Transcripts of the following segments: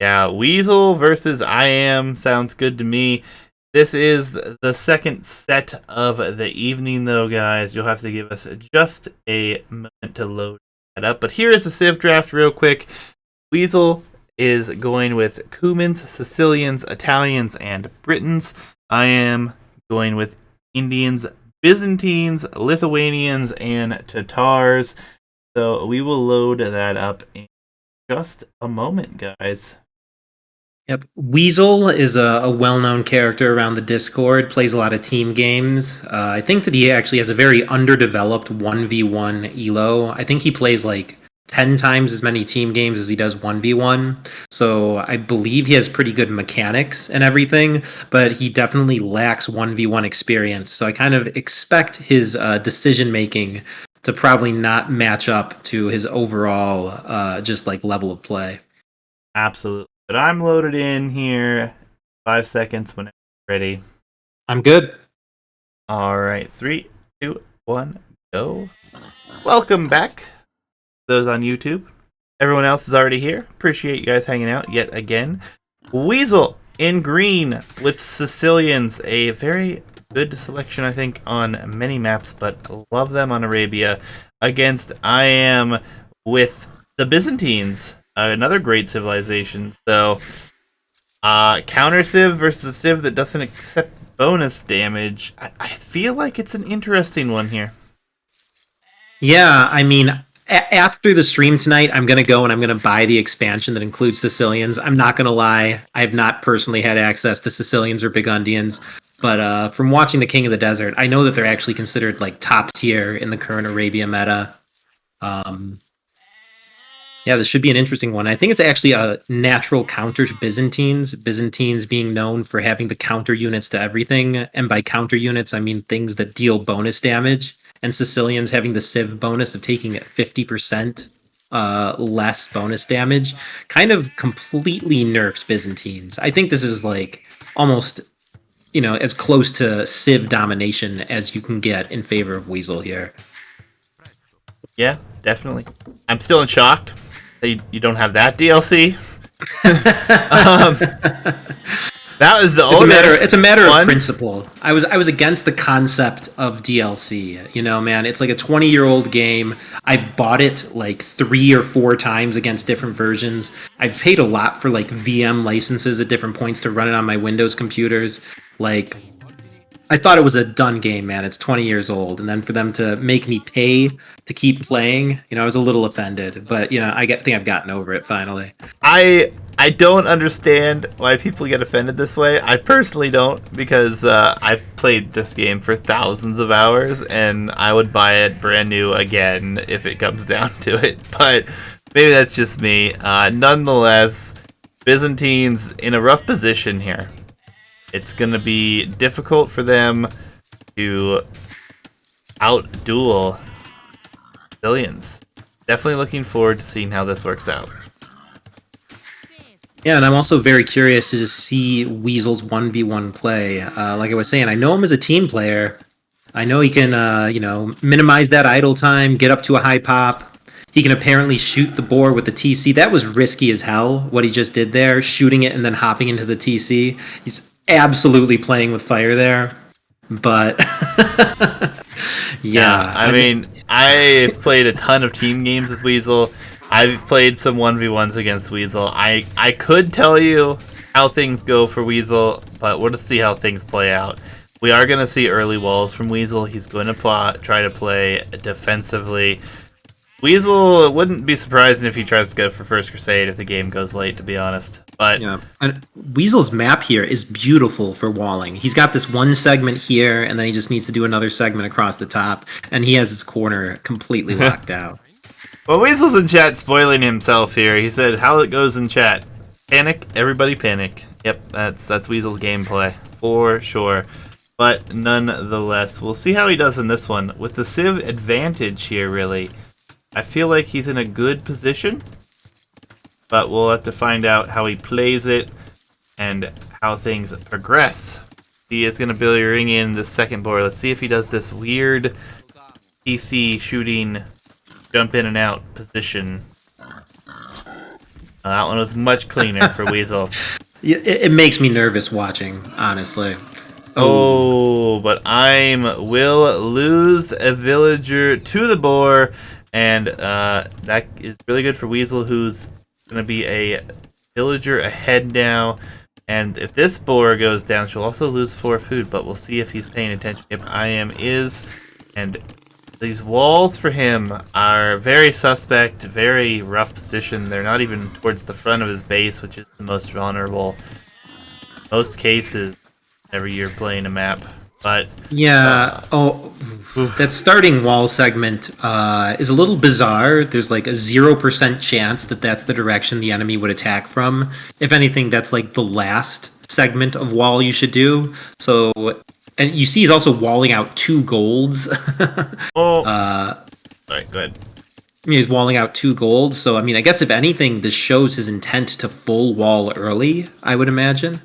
Yeah, Weasel versus IM sounds good to me. This is the second set of the evening, though, guys. You'll have to give us just a moment to load that up. But here is the Civ draft, real quick. Weasel is going with Cumans, Sicilians, Italians, and Britons. I am going with Indians, Byzantines, Lithuanians, and Tatars. So we will load that up in just a moment, guys. Yep. Weasel is a well-known character around the Discord, plays a lot of team games. I think that he actually has a very underdeveloped 1v1 elo. I think he plays like 10 times as many team games as he does 1v1. So I believe he has pretty good mechanics and everything, but he definitely lacks 1v1 experience. So I kind of expect his decision-making to probably not match up to his overall just like level of play. Absolutely. But I'm loaded in here. 5 seconds when it's ready. I'm good. All right. 3, 2, 1, go. Welcome back, those on YouTube. Everyone else is already here. Appreciate you guys hanging out yet again. Weasel in green with Sicilians. A very good selection, I think, on many maps, but love them on Arabia. Against I am with the Byzantines. Another great civilization. So, counter civ versus a civ that doesn't accept bonus damage. I feel like it's an interesting one here. Yeah, I mean, after the stream tonight, I'm going to go and I'm going to buy the expansion that includes Sicilians. I'm not going to lie. I have not personally had access to Sicilians or Burgundians. But from watching The King of the Desert, I know that they're actually considered like top tier in the current Arabia meta. Yeah, this should be an interesting one. I think it's actually a natural counter to Byzantines. Byzantines being known for having the counter units to everything. And by counter units, I mean things that deal bonus damage. And Sicilians having the Civ bonus of taking 50% less bonus damage kind of completely nerfs Byzantines. I think this is like almost, as close to Civ domination as you can get in favor of Weasel here. Yeah, definitely. I'm still in shock that you don't have that DLC. That was the it's a matter of principle. I was against the concept of DLC. Man, it's like a 20-year-old game. I've bought it like 3 or 4 times against different versions. I've paid a lot for like VM licenses at different points to run it on my Windows computers. Like, I thought it was a done game, man. It's 20 years old, and then for them to make me pay to keep playing, I was a little offended. But I think I've gotten over it finally. I don't understand why people get offended this way. I personally don't, because I've played this game for thousands of hours, and I would buy it brand new again if it comes down to it. But maybe that's just me. Nonetheless, Byzantines in a rough position here. It's going to be difficult for them to out-duel Sicilians. Definitely looking forward to seeing how this works out. Yeah, and I'm also very curious to just see Weasel's 1v1 play. Like I was saying, I know him as a team player. I know he can, minimize that idle time, get up to a high pop. He can apparently shoot the boar with the TC. That was risky as hell, what he just did there, shooting it and then hopping into the TC. He's absolutely playing with fire there. But, yeah. I mean, I've played a ton of team games with Weasel. I've played some 1v1s against Weasel. I could tell you how things go for Weasel, but we'll just see how things play out. We are going to see early walls from Weasel. He's going to try to play defensively. Weasel, it wouldn't be surprising if he tries to go for First Crusade if the game goes late, to be honest. But yeah, and Weasel's map here is beautiful for walling. He's got this one segment here, and then he just needs to do another segment across the top, and he has his corner completely locked out. Well, Weasel's in chat spoiling himself here. He said, how it goes in chat. Panic, everybody panic. Yep, that's Weasel's gameplay, for sure. But nonetheless, we'll see how he does in this one. With the Civ advantage here, really, I feel like he's in a good position. But we'll have to find out how he plays it and how things progress. He is going to be ring in the second board. Let's see if he does this weird PC shooting jump in and out position. That one was much cleaner for Weasol. Yeah, it makes me nervous watching, honestly. Oh, but I'm will lose a villager to the boar, and that is really good for Weasol, who's going to be a villager ahead now. And if this boar goes down, she'll also lose 4 food, but we'll see if he's paying attention. If I am is, and these walls for him are very suspect, very rough position. They're not even towards the front of his base, which is the most vulnerable. Most cases, whenever you're playing a map. But Yeah. That starting wall segment is a little bizarre. There's like a 0% chance that that's the direction the enemy would attack from. If anything, that's like the last segment of wall you should do. So, and you see he's also walling out 2 golds. oh, uh, sorry, go ahead. he's walling out 2 golds. So, I mean, I guess if anything, this shows his intent to full wall early, I would imagine.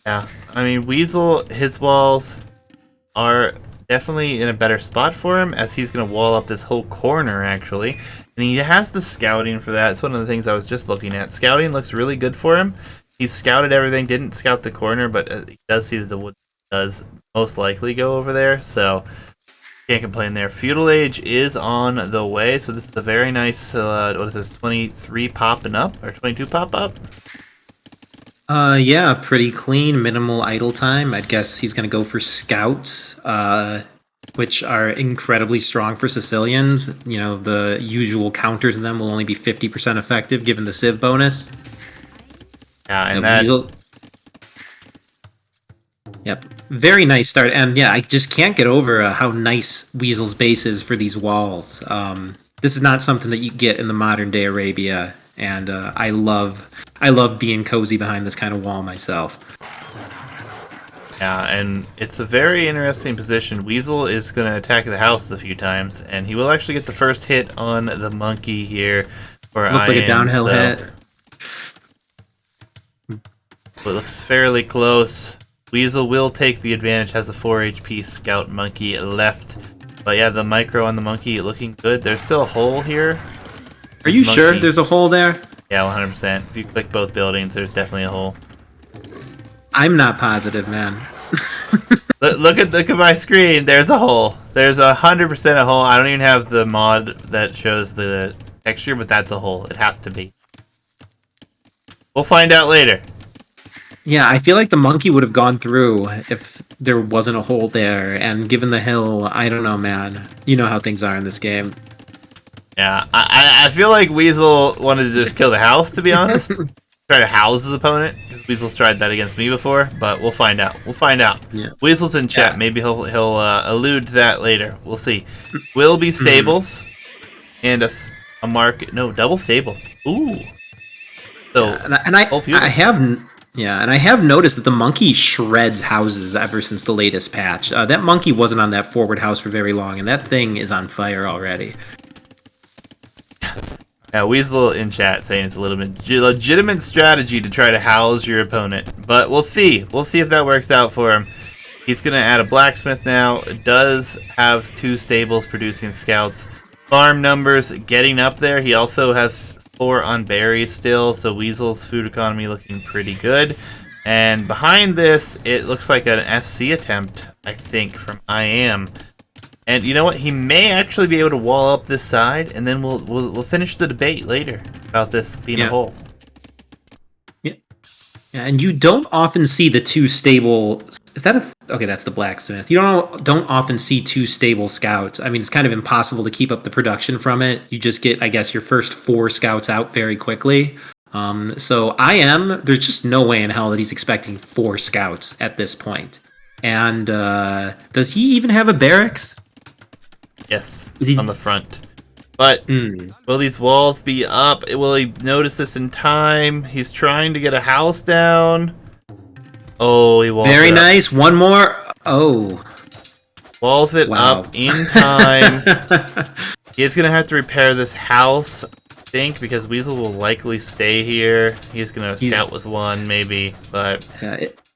Yeah, I mean Weasol, his walls are definitely in a better spot for him, as he's going to wall up this whole corner actually, and he has the scouting for that. It's one of the things I was just looking at. Scouting looks really good for him. He's scouted everything, didn't scout the corner, but he does see that the wood does most likely go over there, so can't complain there. Feudal Age is on the way, so this is a very nice, what is this, 23 popping up, or 22 pop up? Yeah, pretty clean, minimal idle time. I'd guess he's going to go for scouts, which are incredibly strong for Sicilians. You know, the usual counters in them will only be 50% effective given the Civ bonus. Yeah, and that... Weasol... Yep, very nice start. And yeah, I just can't get over how nice Weasol's base is for these walls. This is not something that you get in the modern day Arabia, and I love being cozy behind this kind of wall myself. Yeah, and it's a very interesting position. Weasol is going to attack the houses a few times, and he will actually get the first hit on the monkey here for Looked like a downhill hit. It looks fairly close. Weasol will take the advantage, has a 4 HP scout monkey left. But yeah, the micro on the monkey looking good. There's still a hole here. Are you sure there's a hole there? Yeah, 100%. If you click both buildings, there's definitely a hole. I'm not positive, man. look at my screen. There's a hole. There's 100% a hole. I don't even have the mod that shows the texture, but that's a hole. It has to be. We'll find out later. Yeah, I feel like the monkey would have gone through if there wasn't a hole there. And given the hill, I don't know, man. You know how things are in this game. Yeah, I feel like Weasol wanted to just kill the house, to be honest. Try to house his opponent, because Weasol's tried that against me before, but we'll find out. We'll find out. Yeah. Weasol's in chat. Yeah. Maybe he'll allude to that later. We'll see. Will be stables, and a market. No, double stable. Ooh. So, yeah, and I have noticed that the monkey shreds houses ever since the latest patch. That monkey wasn't on that forward house for very long, and that thing is on fire already. Yeah, Weasel in chat saying it's a little bit legitimate strategy to try to house your opponent. But we'll see. We'll see if that works out for him. He's going to add a blacksmith now. It does have 2 stables producing scouts. Farm numbers getting up there. He also has 4 on berries still, so Weasel's food economy looking pretty good. And behind this, it looks like an FC attempt, I think, from IM. And you know what? He may actually be able to wall up this side, and then we'll finish the debate later about this being a hole. Yeah, and you don't often see the 2 stable. Is that a? Okay, that's the blacksmith. You don't often see 2 stable scouts. I mean, it's kind of impossible to keep up the production from it. You just get, I guess, your first 4 scouts out very quickly. So there's just no way in hell that he's expecting 4 scouts at this point. And does he even have a barracks? Yes, on the front. But will these walls be up? Will he notice this in time? He's trying to get a house down. Oh, he walls Very nice. One more. Oh. Walls it up in time. He's going to have to repair this house, I think, because Weasol will likely stay here. He's going to scout with 1, maybe, but...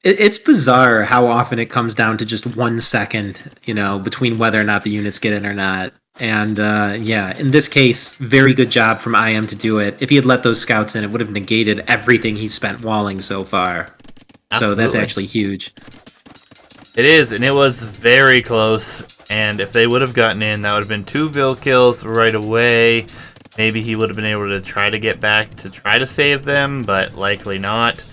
It's bizarre how often it comes down to just 1 second, between whether or not the units get in or not. And yeah, in this case, very good job from IM to do it. If he had let those scouts in, it would have negated everything he spent walling so far. So that's Absolutely. actually huge. It is, and it was very close. And if they would have gotten in, that would have been 2 Vil kills right away. Maybe he would have been able to try to get back to try to save them, but likely not.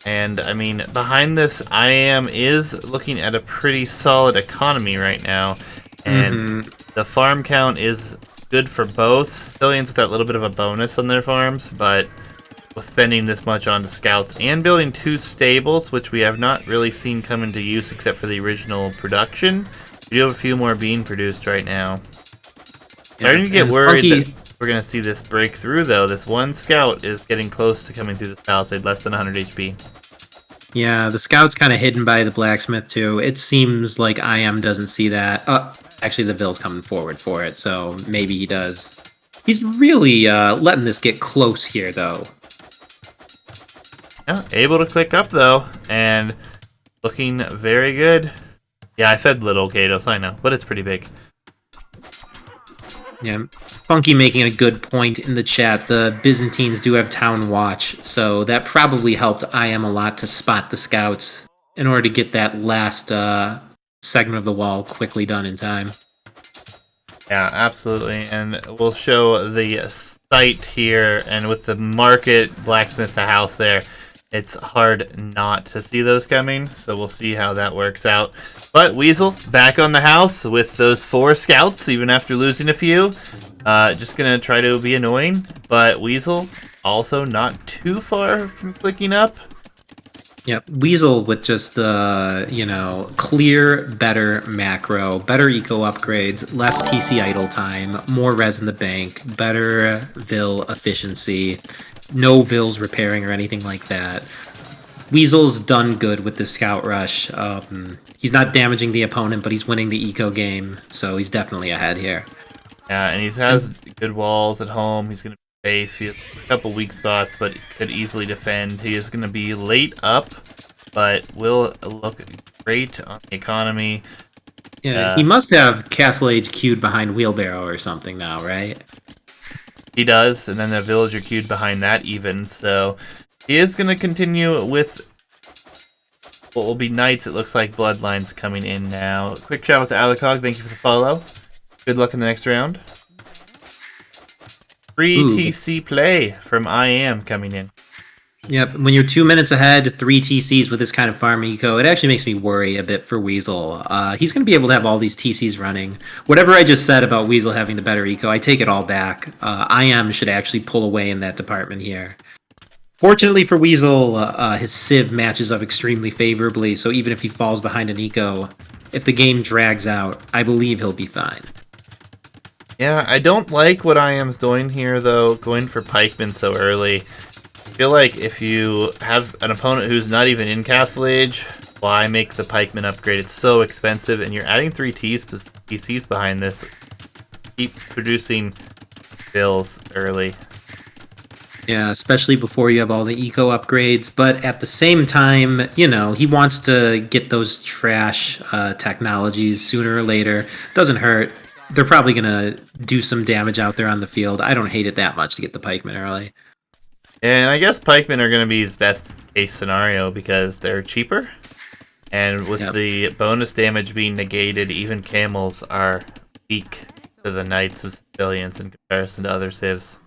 And, I mean, behind this, IAM is looking at a pretty solid economy right now. And the farm count is good for both. Stillions with that little bit of a bonus on their farms, but with spending this much on the scouts and building 2 stables, which we have not really seen come into use except for the original production, we do have a few more being produced right now. Starting to get worried that we're going to see this break through, though. This one scout is getting close to coming through this palisade, less than 100 HP. Yeah, the scout's kind of hidden by the blacksmith, too. It seems like IM doesn't see that. Actually, the Vil's coming forward for it, so maybe he does. He's really letting this get close here, though. Yeah, able to click up, though, and looking very good. Yeah, I said little Kados, I know, but it's pretty big. Yeah, Funky making a good point in the chat. The Byzantines do have Town Watch, so that probably helped IM a lot to spot the scouts in order to get that last segment of the wall quickly done in time. Yeah, absolutely, and we'll show the site here, and with the market, blacksmith, the house there, it's hard not to see those coming, so we'll see how that works out. But Weasol, back on the house with those 4 scouts, even after losing a few. Just gonna try to be annoying, but Weasol also not too far from clicking up. Yep, Weasol with just the, clear, better macro, better eco upgrades, less TC idle time, more res in the bank, better Vil efficiency, no Vils repairing or anything like that. Weasel's done good with the scout rush. He's not damaging the opponent, but he's winning the eco game, so he's definitely ahead here. Yeah, and he has good walls at home. He's going to be safe. He has a couple weak spots, but he could easily defend. He is going to be late up, but will look great on the economy. Yeah, he must have Castle Age queued behind Wheelbarrow or something now, right? He does, and then the villager queued behind that even, so he is going to continue with what will be knights. It looks like bloodlines coming in now. Quick chat with the Alicog. Thank you for the follow. Good luck in the next round. Free TC play from IAM coming in. Yep, when you're 2 minutes ahead, 3 TCs with this kind of farm eco, it actually makes me worry a bit for Weasol. He's going to be able to have all these TCs running. Whatever I just said about Weasol having the better eco, I take it all back. IM should actually pull away in that department here. Fortunately for Weasol, his Civ matches up extremely favorably, so even if he falls behind an eco, if the game drags out, I believe he'll be fine. Yeah, I don't like what IM's doing here, though, going for pikemen so early. I feel like if you have an opponent who's not even in Castle Age, why make the pikeman upgrade? It's so expensive, and you're adding 3 TCs behind this. Keep producing bills early. Yeah, especially before you have all the eco upgrades. But at the same time, he wants to get those trash technologies sooner or later. Doesn't hurt. They're probably going to do some damage out there on the field. I don't hate it that much to get the pikemen early. And I guess pikemen are going to be his best case scenario because they're cheaper. And with the bonus damage being negated, even camels are weak to the knights of civilians in comparison to other civs.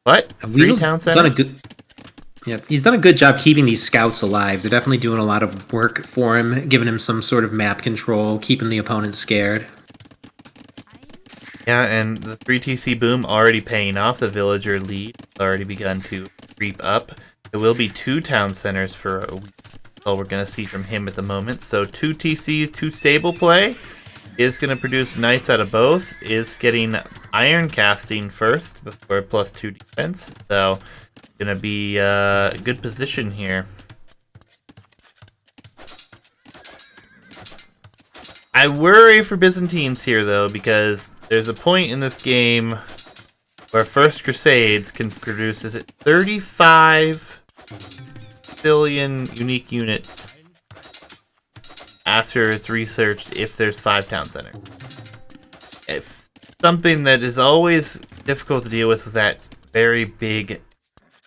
But 3 town centers. He's done a good job keeping these scouts alive. They're definitely doing a lot of work for him, giving him some sort of map control, keeping the opponent scared. Yeah, and the 3 TC boom already paying off. The villager lead already begun to creep up. There will be 2 town centers for a week. All we're going to see from him at the moment. So 2 TCs, 2 stable play. Is going to produce knights out of both. Is getting iron casting first before +2 defense. So going to be a good position here. I worry for Byzantines here, though, because there's a point in this game where First Crusades can produce, is it 35 billion unique units after it's researched if there's 5 town center. something that is always difficult to deal with that very big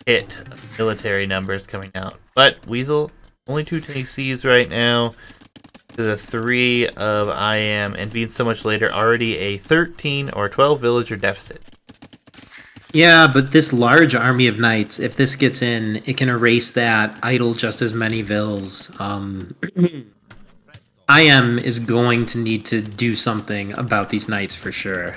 hit of military numbers coming out. But Weasel, only 2 TCs right now to the 3 of IM, and being so much later, already a 13 or 12 villager deficit. Yeah, but this large army of knights, if this gets in, it can erase that, idle just as many vills. IM is going to need to do something about these knights for sure.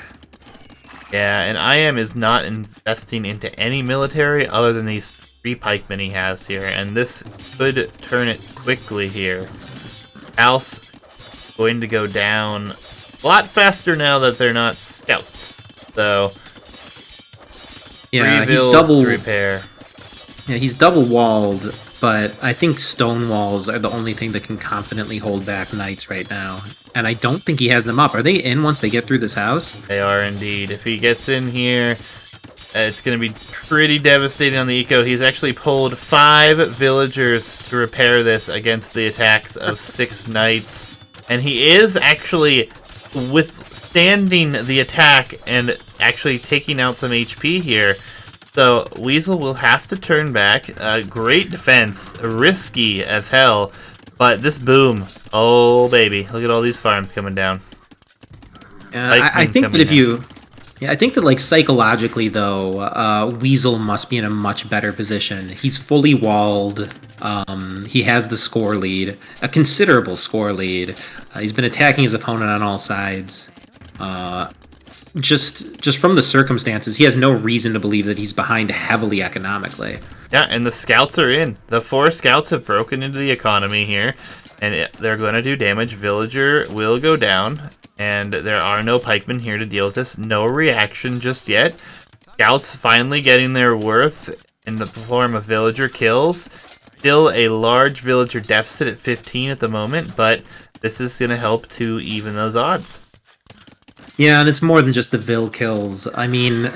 Yeah, and IM is not investing into any military other than these 3 pikemen he has here, and this could turn it quickly here. House going to go down a lot faster now that they're not scouts. So, Yeah, 3 vills to repair. Yeah, he's double walled, but I think stone walls are the only thing that can confidently hold back knights right now. And I don't think he has them up. Are they in once they get through this house? They are indeed. If he gets in here, it's going to be pretty devastating on the eco. He's actually pulled 5 villagers to repair this against the attacks of 6 knights. And he is actually withstanding the attack and actually taking out some HP here. So Weasel will have to turn back. Great defense, risky as hell, but this boom, oh baby, look at all these farms coming down. I think that I think that like psychologically though, Weasel must be in a much better position. He's fully walled. He has the score lead, a considerable score lead. He's been attacking his opponent on all sides. Just from the circumstances, he has no reason to believe that he's behind heavily economically. Yeah, and the scouts are in. The 4 scouts have broken into the economy here, and they're going to do damage. Villager will go down, and there are no pikemen here to deal with this. No reaction just yet. Scouts finally getting their worth in the form of villager kills. Still a large villager deficit at 15 at the moment, but this is going to help to even those odds. Yeah, and it's more than just the Vil kills. I mean,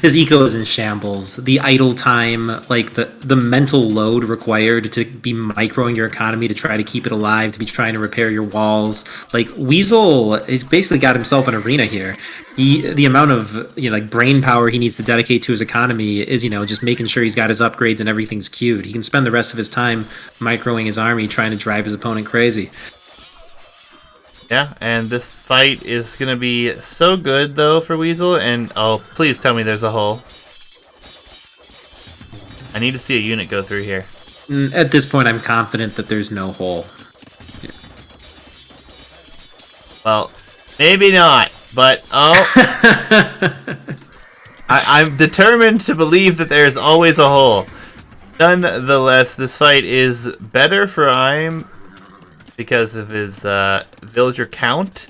his eco is in shambles. The idle time, like the mental load required to be microing your economy to try to keep it alive, to be trying to repair your walls. Like Weasel has basically got himself an arena here. The amount of like brain power he needs to dedicate to his economy is just making sure he's got his upgrades and everything's queued. He can spend the rest of his time microing his army, trying to drive his opponent crazy. Yeah, and this fight is going to be so good, though, for Weasel. And, oh, please tell me there's a hole. I need to see a unit go through here. At this point, I'm confident that there's no hole. Yeah. Well, maybe not, but, I'm determined to believe that there's always a hole. Nonetheless, this fight is better for IM because of his villager count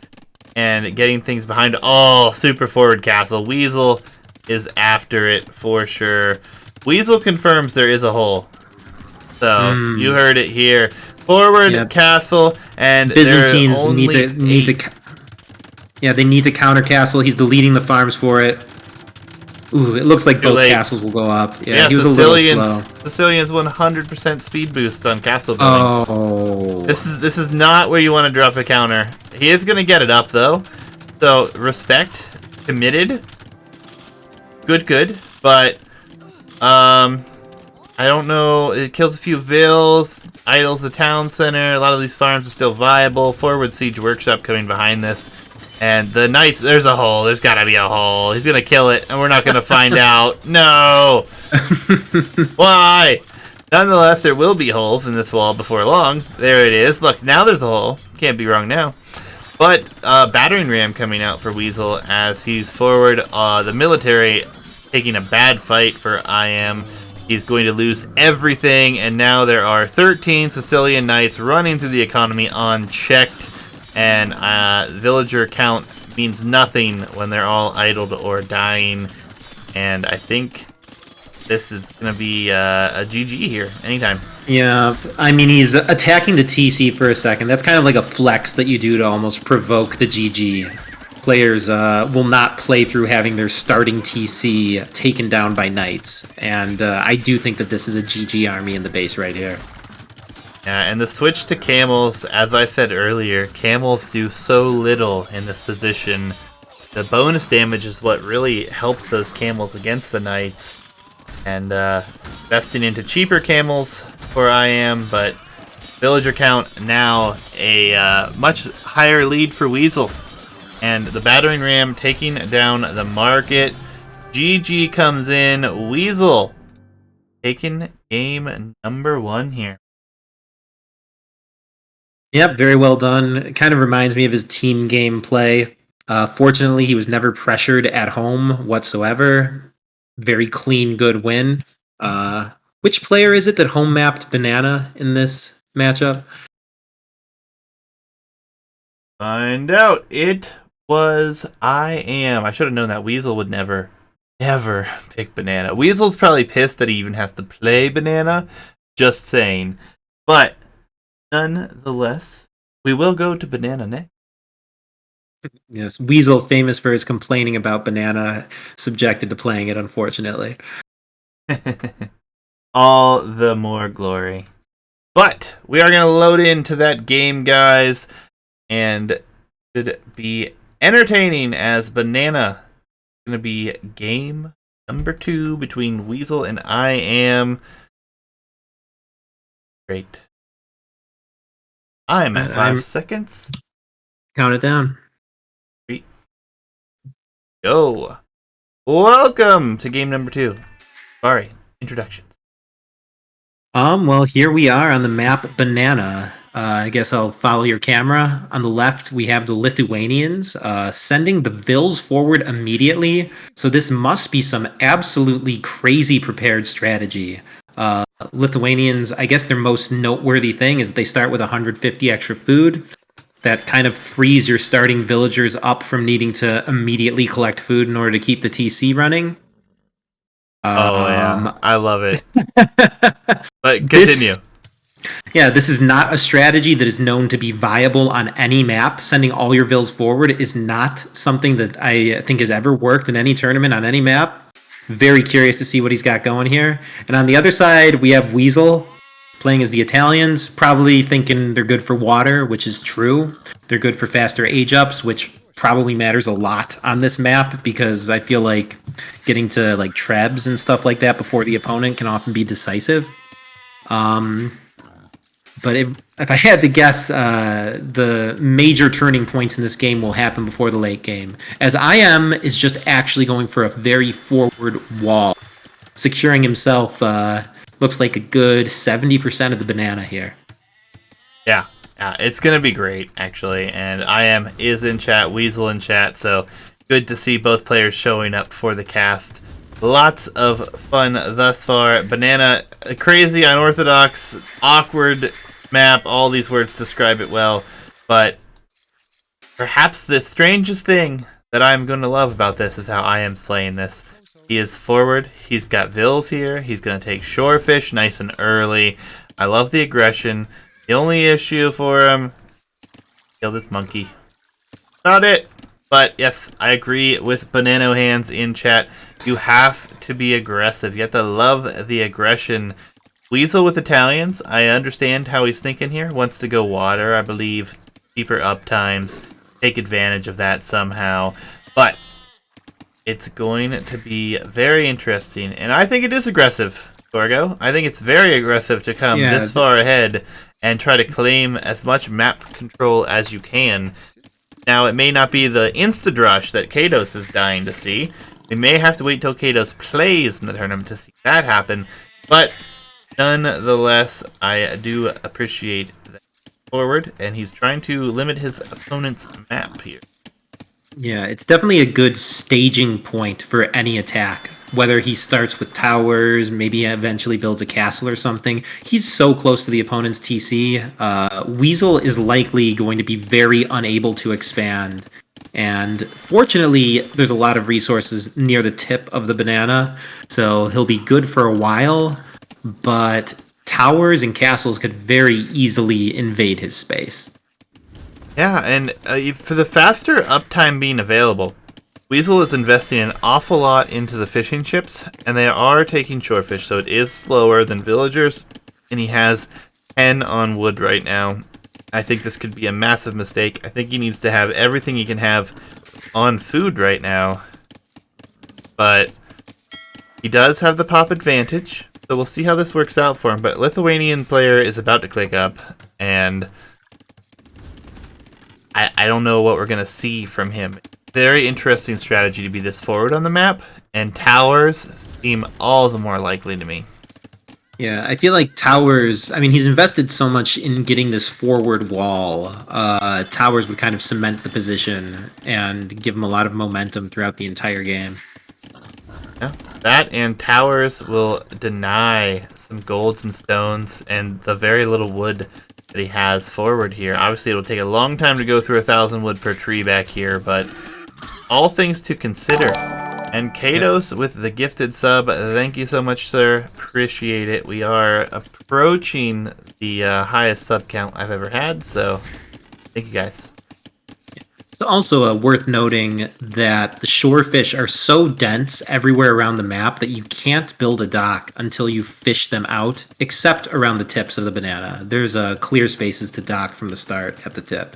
and getting things behind. Oh, super forward castle. Weasel is after it for sure. Weasel confirms there is a hole. So you heard it here. Forward castle, and Byzantines need to. Yeah, they need to counter castle. He's deleting the farms for it. Ooh, it looks like both castles will go up. Yeah, he was Sicilians, a little slow. Sicilians 100% speed boost on castle building. Oh. This is not where you want to drop a counter. He is going to get it up, though. So, respect. Committed. Good. But, I don't know. It kills a few vills. Idles the town center. A lot of these farms are still viable. Forward siege workshop coming behind this. And the knights, there's a hole. There's got to be a hole. He's going to kill it, and we're not going to find out. No! Why? Nonetheless, there will be holes in this wall before long. There it is. Look, now there's a hole. Can't be wrong now. But battering ram coming out for Weasel as he's forward. The military taking a bad fight for IM. He's going to lose everything, and now there are 13 Sicilian knights running through the economy unchecked. And villager count means nothing when they're all idled or dying. And I think this is going to be a GG here anytime. Yeah, I mean, he's attacking the TC for a second. That's kind of like a flex that you do to almost provoke the GG. Players will not play through having their starting TC taken down by knights. And I do think that this is a GG army in the base right here. Yeah, and the switch to camels, as I said earlier, camels do so little in this position. the bonus damage is what really helps those camels against the knights. And investing into cheaper camels for IM, but villager count now a much higher lead for Weasol. And the battering ram taking down the market. GG comes in. Weasol taking game number 1 here. Yep, very well done. It kind of reminds me of his team game play. Fortunately, he was never pressured at home whatsoever. Very clean, good win. Which player is it that home mapped Banana in this matchup? Find out. It was IM. I should have known that Weasol would never pick Banana. Weasol's probably pissed that he even has to play Banana. Just saying. But nonetheless, we will go to Banana next. Yes, Weasel, famous for his complaining about Banana, subjected to playing it, unfortunately. All the more glory. But we are going to load into that game, guys, and should be entertaining as Banana is going to be game number 2 between Weasol and IM. Great. I'm at 5 seconds. Count it down. 3. Go. Welcome to game number 2. Sorry, introductions. Well, here we are on the map Banana. I guess I'll follow your camera. On the left, we have the Lithuanians sending the Vils forward immediately. So this must be some absolutely crazy prepared strategy. Lithuanians, I guess their most noteworthy thing is that they start with 150 extra food. That kind of frees your starting villagers up from needing to immediately collect food in order to keep the TC running. Yeah, I love it. But continue. This is not a strategy that is known to be viable on any map. Sending all your Vils forward is not something that I think has ever worked in any tournament on any map. Very curious to see what he's got going here. And on the other side, we have Weasol playing as the Italians, probably thinking they're good for water, which is true. They're good for faster age ups, which probably matters a lot on this map because I feel like getting to like trebs and stuff like that before the opponent can often be decisive. But if I had to guess, the major turning points in this game will happen before the late game, as IM is just actually going for a very forward wall, securing himself. Looks like a good 70% of the Banana here. Yeah, it's gonna be great actually, and IM is in chat, Weasol in chat, so good to see both players showing up for the cast. Lots of fun thus far. Banana, crazy, unorthodox, awkward map. All these words describe it well. But perhaps the strangest thing that I'm going to love about this is how IM's playing this. He is forward. He's got Vils here. He's going to take Shorefish nice and early. I love the aggression. The only issue for him, kill this monkey. About it. But yes, I agree with Banano Hands in chat. You have to be aggressive. You have to love the aggression. Weasol with Italians, I understand how he's thinking here. Wants to go water, I believe. Cheaper up times. Take advantage of that somehow. But it's going to be very interesting. And I think it is aggressive, Gorgo. I think it's very aggressive to come this far ahead and try to claim as much map control as you can. Now, it may not be the insta-drush that Kados is dying to see. We may have to wait till Kados plays in the tournament to see that happen. But nonetheless, I do appreciate that forward, and he's trying to limit his opponent's map here. Yeah, it's definitely a good staging point for any attack. Whether he starts with towers, maybe eventually builds a castle or something. He's so close to the opponent's TC. Weasol is likely going to be very unable to expand. And fortunately, there's a lot of resources near the tip of the Banana, so he'll be good for a while. But towers and castles could very easily invade his space. Yeah, and for the faster uptime being available, Weasol is investing an awful lot into the fishing ships, and they are taking shorefish, so it is slower than villagers, and he has 10 on wood right now. I think this could be a massive mistake. I think he needs to have everything he can have on food right now, but he does have the pop advantage, so we'll see how this works out for him. But Lithuanian player is about to click up, and I don't know what we're going to see from him. Very interesting strategy to be this forward on the map, and towers seem all the more likely to me. Yeah, I feel like Towers, I mean, he's invested so much in getting this forward wall. Towers would kind of cement the position and give him a lot of momentum throughout the entire game. Yeah, that and towers will deny some golds and stones and the very little wood that he has forward here. Obviously, it'll take a long time to go through 1,000 wood per tree back here, but all things to consider. And Kados with the gifted sub, thank you so much, sir. Appreciate it. We are approaching the highest sub count I've ever had, so thank you guys. It's also worth noting that the shorefish are so dense everywhere around the map that you can't build a dock until you fish them out, except around the tips of the banana. There's clear spaces to dock from the start at the tip.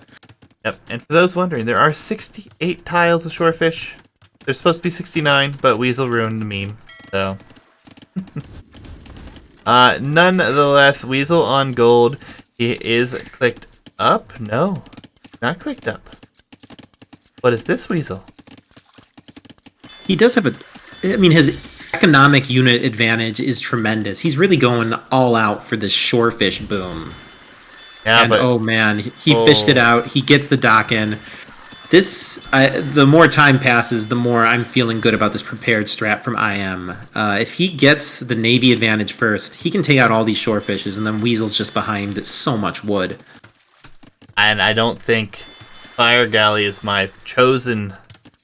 Yep, and for those wondering, there are 68 tiles of shorefish. There's supposed to be 69, but Weasel ruined the meme, so. Nonetheless, Weasel on gold. He is clicked up? No, not clicked up. What is this Weasel? He does have his economic unit advantage is tremendous. He's really going all out for this shorefish boom. Yeah, and but oh man, he fished it out. He gets the dock in. The more time passes, the more I'm feeling good about this prepared strat from IM. If he gets the Navy advantage first, he can take out all these shorefishes, and then Weasel's just behind so much wood. And I don't think Fire Galley is my chosen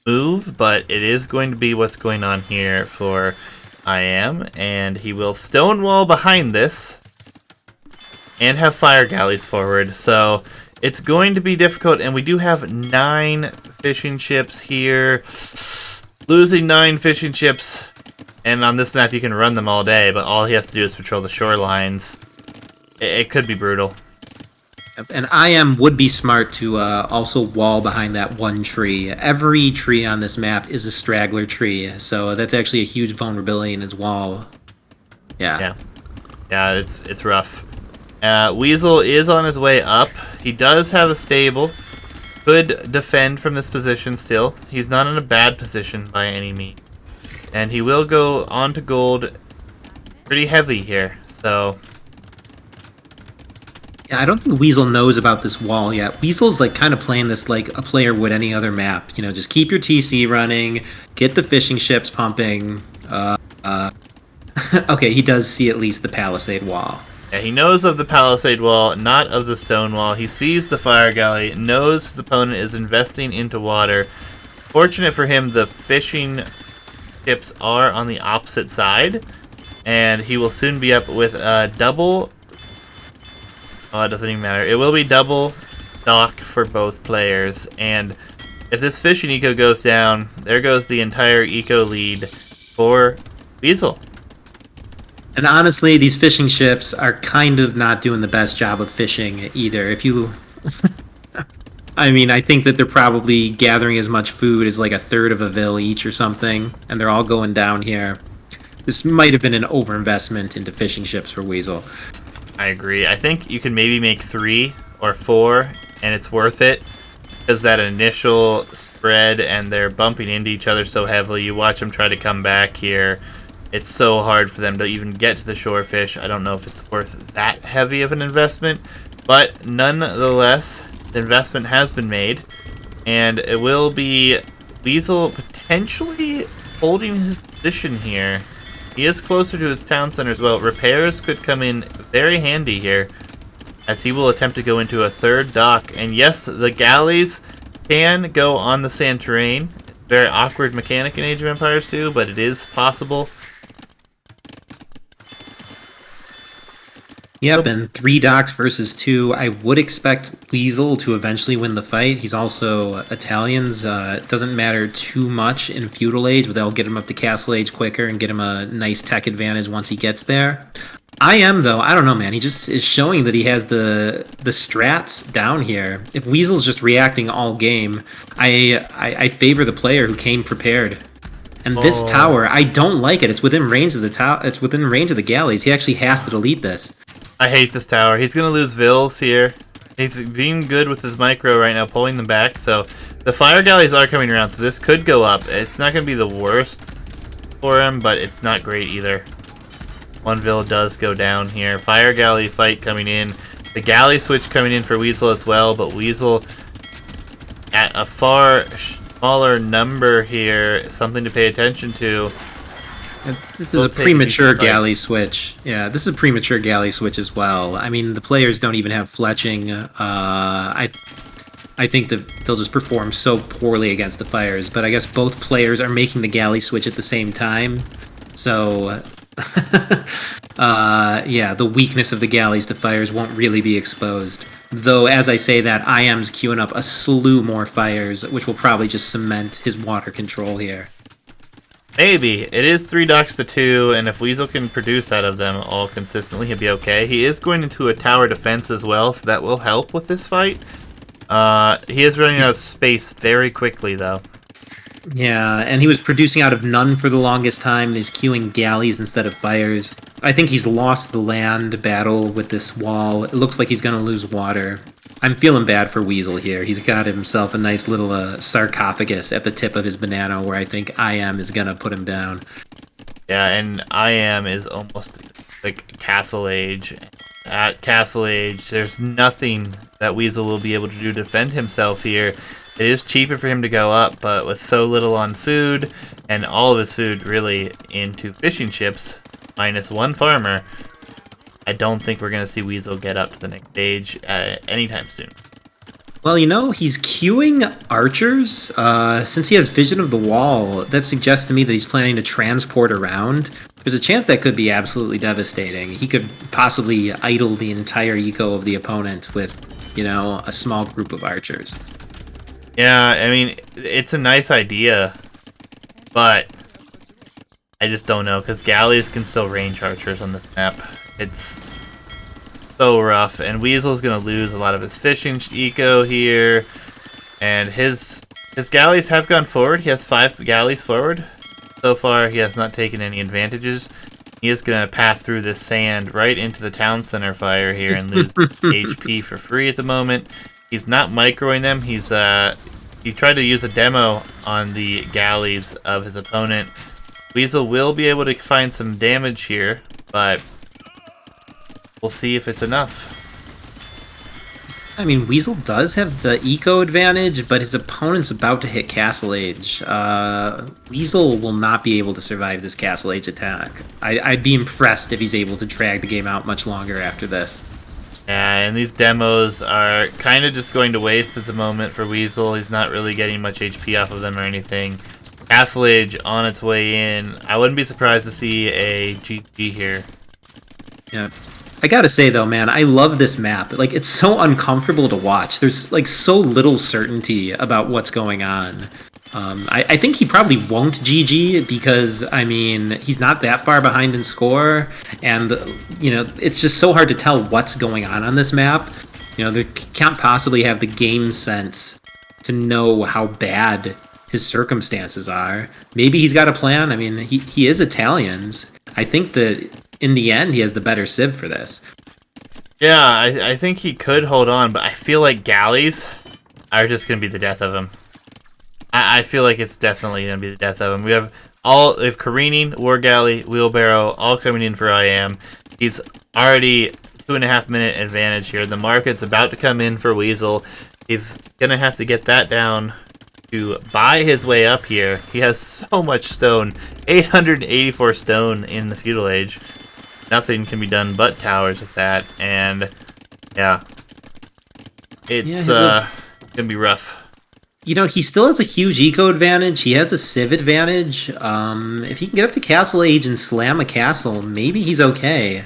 move, but it is going to be what's going on here for IM, and he will stonewall behind this and have Fire Galleys forward, so it's going to be difficult, and we do have 9 fishing ships here. Losing 9 fishing ships, and on this map you can run them all day, but all he has to do is patrol the shorelines. It could be brutal. And IM would be smart to also wall behind that one tree. Every tree on this map is a straggler tree, so that's actually a huge vulnerability in his wall. Yeah, it's rough. Weasel is on his way up. He does have a stable. Could defend from this position still. He's not in a bad position by any means. And he will go on to gold pretty heavy here, so. Yeah, I don't think Weasel knows about this wall yet. Weasel's like kind of playing this like a player would any other map. You know, just keep your TC running, get the fishing ships pumping. Okay, he does see at least the palisade wall. Yeah, he knows of the palisade wall, not of the stone wall. He sees the fire galley, knows his opponent is investing into water. Fortunate for him, the fishing ships are on the opposite side, and he will soon be up with a double. Oh, it doesn't even matter. It will be double stock for both players, and if this fishing eco goes down, there goes the entire eco lead for Weasel. And honestly, these fishing ships are kind of not doing the best job of fishing either. If you... I mean, I think that they're probably gathering as much food as like a third of a vil each or something, and they're all going down here. This might have been an overinvestment into fishing ships for Weasel. I agree. I think you can maybe make 3 or 4, and it's worth it. Because that initial spread, and they're bumping into each other so heavily. You watch them try to come back here. It's so hard for them to even get to the shorefish. I don't know if it's worth that heavy of an investment. But nonetheless, the investment has been made. And it will be Weasel potentially holding his position here. He is closer to his town center as well. Repairs could come in very handy here, as he will attempt to go into a third dock. And yes, the galleys can go on the sand terrain. Very awkward mechanic in Age of Empires 2, but it is possible. Yep, and 3 docks versus 2. I would expect Weasel to eventually win the fight. He's also Italians. It doesn't matter too much in Feudal Age, but they'll get him up to Castle Age quicker and get him a nice tech advantage once he gets there. IM though, I don't know, man. He just is showing that he has the strats down here. If Weasel's just reacting all game, I favor the player who came prepared. And this tower, I don't like it. It's within range of the It's within range of the galleys. He actually has to delete this. I hate this tower. He's gonna lose Vils here. He's being good with his micro right now, pulling them back. So the fire galleys are coming around, so this could go up. It's not gonna be the worst for him, but it's not great either. One Vil does go down here. Fire galley fight coming in. The galley switch coming in for Weasel as well, but Weasel at a far smaller number here. Something to pay attention to. This is a premature galley switch. Yeah, this is a premature galley switch as well. I mean, the players don't even have fletching. I think that they'll just perform so poorly against the fires. But I guess both players are making the galley switch at the same time. So, yeah, the weakness of the galleys to fires won't really be exposed. Though, as I say that, IM's queuing up a slew more fires, which will probably just cement his water control here. Maybe. It is 3 docks to 2, and if Weasel can produce out of them all consistently, he'll be okay. He is going into a tower defense as well, so that will help with this fight. He is running out of space very quickly, though. Yeah, and he was producing out of none for the longest time. He's queuing galleys instead of fires. I think he's lost the land battle with this wall. It looks like he's going to lose water. I'm feeling bad for Weasel here. He's got himself a nice little sarcophagus at the tip of his Banano where I think IM is going to put him down. Yeah, and IM is almost like Castle Age. At Castle Age, there's nothing that Weasel will be able to do to defend himself here. It is cheaper for him to go up, but with so little on food, and all of his food really into fishing ships, minus 1 farmer, I don't think we're going to see Weasel get up to the next stage anytime soon. Well, you know, he's queuing archers. Since he has vision of the wall, that suggests to me that he's planning to transport around. There's a chance that could be absolutely devastating. He could possibly idle the entire eco of the opponent with, you know, a small group of archers. Yeah, I mean, it's a nice idea, but I just don't know, because galleys can still range archers on this map. It's so rough, and Weasel's going to lose a lot of his fishing eco here, and his galleys have gone forward. He has 5 galleys forward. So far, he has not taken any advantages. He is going to pass through this sand right into the town center fire here and lose HP for free at the moment. He's not microing them. He tried to use a demo on the galleys of his opponent. Weasel will be able to find some damage here, but we'll see if it's enough. I mean, Weasel does have the eco advantage, but his opponent's about to hit Castle Age. Weasel will not be able to survive this Castle Age attack. I'd be impressed if he's able to drag the game out much longer after this. Yeah, and these demos are kind of just going to waste at the moment for Weasel. He's not really getting much HP off of them or anything. Castle Age on its way in. I wouldn't be surprised to see a GG here. Yeah. I gotta say though, man, I love this map. Like, it's so uncomfortable to watch. There's like so little certainty about what's going on. I think he probably won't GG because, I mean, he's not that far behind in score, and, you know, it's just so hard to tell what's going on this map. You know, they can't possibly have the game sense to know how bad his circumstances are. Maybe he's got a plan. I mean, he is Italian. I think that in the end, he has the better civ for this. Yeah, I think he could hold on, but I feel like galleys are just going to be the death of him. I feel like it's definitely going to be the death of him. We have Careening, War Galley, Wheelbarrow, all coming in for IM. He's already 2.5 minute advantage here. The market's about to come in for Weasel. He's going to have to get that down to buy his way up here. He has so much stone. 884 stone in the Feudal Age. Nothing can be done but towers with that. And, yeah. It's going to be rough. You know, he still has a huge eco advantage. He has a civ advantage. If he can get up to Castle Age and slam a castle, maybe he's okay.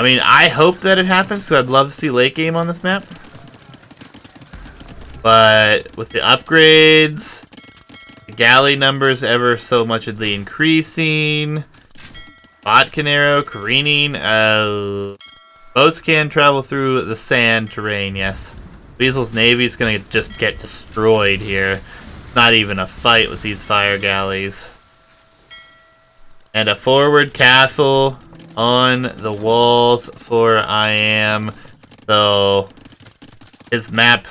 I mean, I hope that it happens because I'd love to see late game on this map. But with the upgrades, the galley numbers ever so muchly increasing, bot arrow careening, boats can travel through the sand terrain, yes. Weasel's navy is going to just get destroyed here. Not even a fight with these fire galleys. And a forward castle on the walls for IM. So his map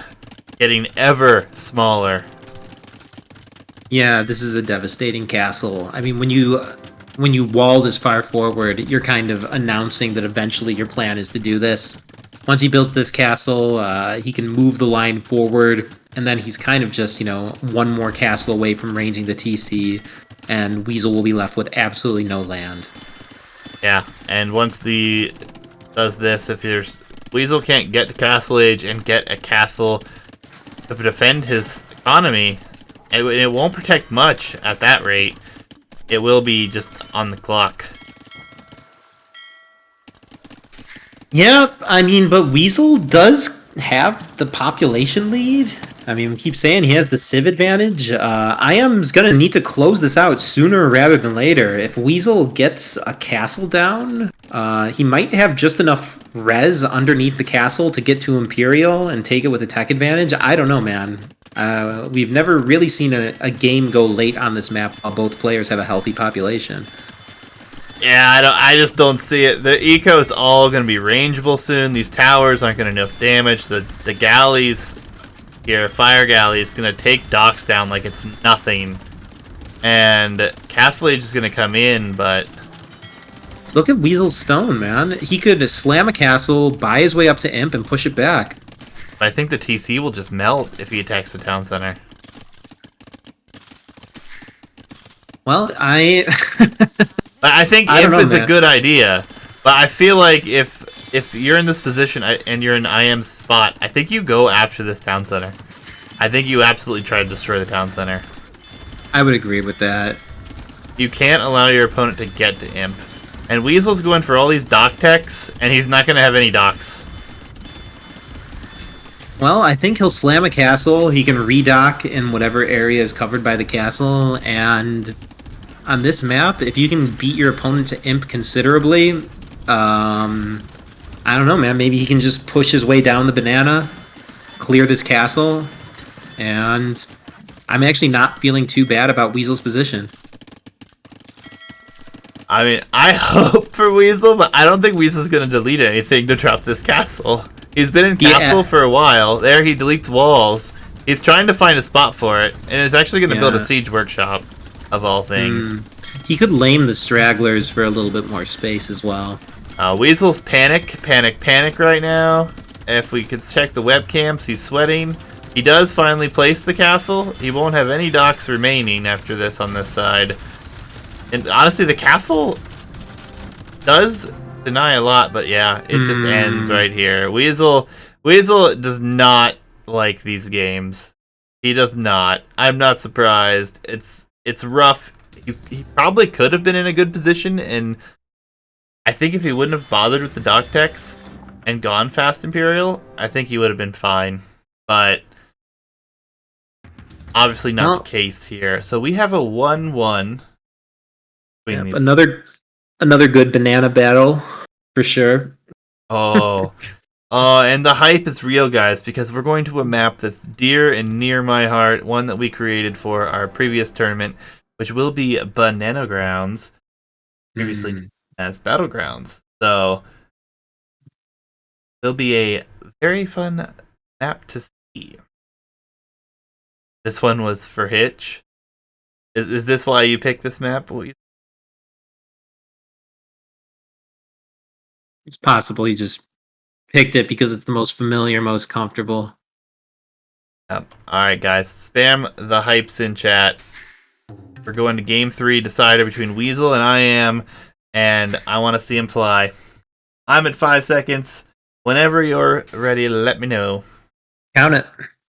getting ever smaller. Yeah, this is a devastating castle. I mean, when you wall this far forward, you're kind of announcing that eventually your plan is to do this. Once he builds this castle, he can move the line forward, and then he's kind of just, one more castle away from ranging the TC, and Weasel will be left with absolutely no land. Yeah, and once the does this, if there's Weasel can't get to Castle Age and get a castle to defend his economy, it won't protect much at that rate. It will be just on the clock. Yeah, I mean, but Weasel does have the population lead. I mean, we keep saying he has the civ advantage. IM's going to need to close this out sooner rather than later. If Weasel gets a castle down, he might have just enough res underneath the castle to get to Imperial and take it with a tech advantage. I don't know, man. We've never really seen a game go late on this map while both players have a healthy population. Yeah, I just don't see it. The eco is all going to be rangeable soon. These towers aren't going to do damage. The galleys here, fire galleys, going to take docks down like it's nothing. And Castle Age is going to come in, but look at Weasel's stone, man. He could slam a castle, buy his way up to Imp, and push it back. I think the TC will just melt if he attacks the town center. Well, I think Imp is a good idea, but I feel like if you're in this position and you're in IM's spot, I think you go after this town center. I think you absolutely try to destroy the town center. I would agree with that. You can't allow your opponent to get to Imp. And Weasel's going for all these dock techs, and he's not going to have any docks. Well, I think he'll slam a castle. He can redock in whatever area is covered by the castle, and on this map, if you can beat your opponent to Imp considerably, I don't know, man. Maybe he can just push his way down the banana, clear this castle, and I'm actually not feeling too bad about Weasel's position. I mean, I hope for Weasel, but I don't think Weasel's going to delete anything to drop this castle. He's been in castle for a while. There he deletes walls. He's trying to find a spot for it, and is actually going to build a siege workshop, of all things. He could lame the stragglers for a little bit more space as well. Weasel's panic right now. If we could check the webcams, he's sweating. He does finally place the castle. He won't have any docks remaining after this on this side. And honestly, the castle does deny a lot, but yeah, it just ends right here. Weasel does not like these games. He does not. I'm not surprised. It's rough. He probably could have been in a good position, and I think if he wouldn't have bothered with the dock techs and gone fast Imperial, I think he would have been fine. But obviously not the case here. So we have a 1-1. Yep, another good banana battle for sure. And the hype is real, guys, because we're going to a map that's dear and near my heart, one that we created for our previous tournament, which will be Banano Grounds, previously known as Battlegrounds. So it'll be a very fun map to see. This one was for Hitch. Is this why you picked this map? It's possible he just picked it because it's the most familiar, most comfortable. Alright, guys. Spam the hypes in chat. We're going to game 3, decider between Weasel and IM, and I want to see him fly. I'm at 5 seconds. Whenever you're ready, let me know. Count it.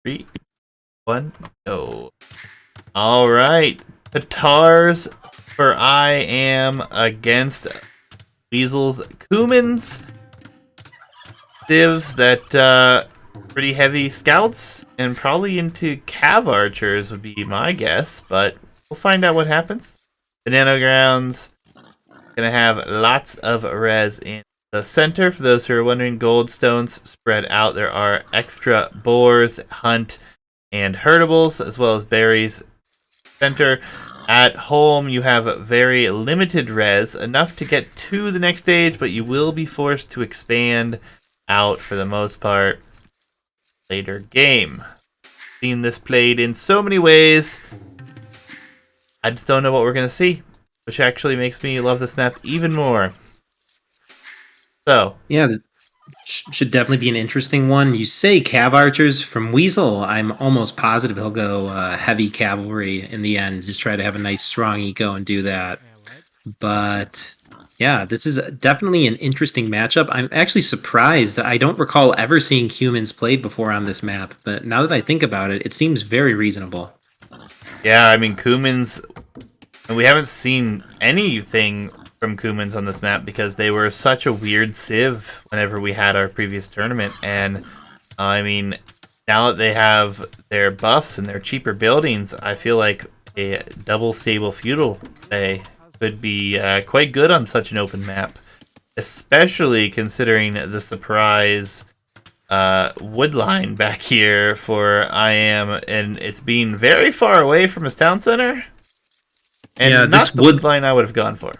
3, 1, go. Alright. Petars for IM against Weasel's Cumans. civs that pretty heavy scouts and probably into cav archers would be my guess, but we'll find out what happens. Banano grounds gonna have lots of res in the center. For those who are wondering, gold stones spread out. There are extra boars, hunt, and herdables, as well as berries. Center. At home, you have very limited res, enough to get to the next stage, but you will be forced to expand out for the most part later game. Seen this played in so many ways. I just don't know what we're going to see, which actually makes me love this map even more. So, Yeah, should definitely be an interesting one. You say cav archers from Weasel. I'm almost positive he'll go heavy cavalry in the end. Just try to have a nice strong eco and do that. But yeah, this is definitely an interesting matchup. I'm actually surprised that I don't recall ever seeing humans played before on this map. But now that I think about it, it seems very reasonable. yeah, I mean, Kumans, and we haven't seen anything from Kumans on this map because they were such a weird civ whenever we had our previous tournament. And I mean, now that they have their buffs and their cheaper buildings, I feel like a double stable feudal play could be quite good on such an open map, especially considering the surprise wood line back here for IM, and it's being very far away from his town center. And Yeah, not the wood line I would have gone for.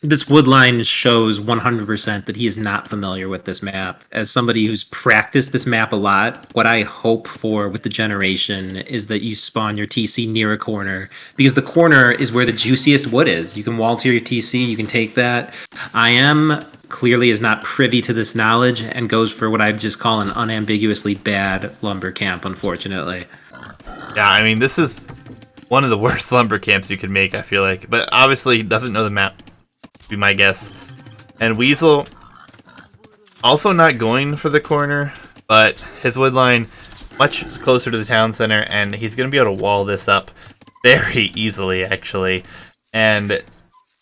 This wood line shows 100% that he is not familiar with this map. As somebody who's practiced this map a lot, what I hope for with the generation is that you spawn your TC near a corner, because the corner is where the juiciest wood is. You can wall to your TC, you can take that. IM clearly is not privy to this knowledge and goes for what I'd just call an unambiguously bad lumber camp, unfortunately. Yeah, I mean, this is one of the worst lumber camps you could make, I feel like. But obviously, he doesn't know the map, be my guess. And Weasel also not going for the corner, but his wood line much closer to the town center, and he's going to be able to wall this up very easily, actually. And